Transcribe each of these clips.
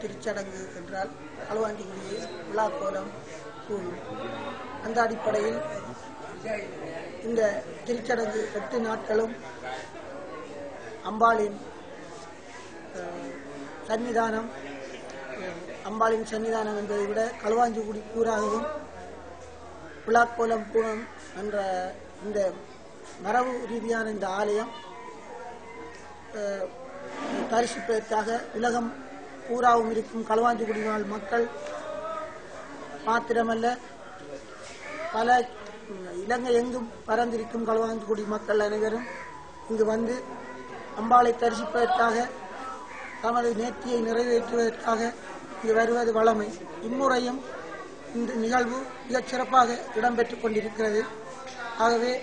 திருச்சடங்கு என்றால் களுவாஞ்சிக்குடியில் விழாக்கோலம் கூடும். அந்த அடிப்படையில் இந்த திருச்சடங்கு 8 நாட்களும் அம்பாளின் சன்னிதானம் என்பதை விட களுவாஞ்சிக்குடி கூறாகவும் விழாக்கோலம் பூனம் என்ற இந்த மரபு ரீதியான இந்த ஆலயம் தரிசிப்பதற்காக உலகம் பூராவும் இருக்கும் களுவாஞ்சிக்குடி வாழ் மக்கள் மாத்திரமல்ல பல இலங்கை எங்கும் பறந்திருக்கும் களுவாஞ்சிக்குடி மக்கள் அனைவரும் இங்கு வந்து அம்பாளை தரிசிப்பதற்காக தமது நேர்த்தியை நிறைவேற்றுவதற்காக இங்கு வருவது வழமை. இம்முறையும் இந்த நிகழ்வு மிகச் சிறப்பாக இடம்பெற்றுக் கொண்டிருக்கிறது. ஆகவே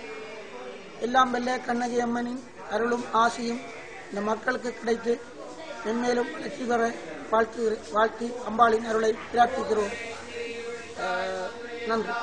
எல்லாம் வல்ல கண்ணகி அம்மனின் அருளும் ஆசியும் இந்த மக்களுக்கு கிடைத்து மென்மேலும் வெற்றி பெற வாழ்த்தி அம்பாளின் அருளை பிரார்த்திக்கிறோம். நன்றி.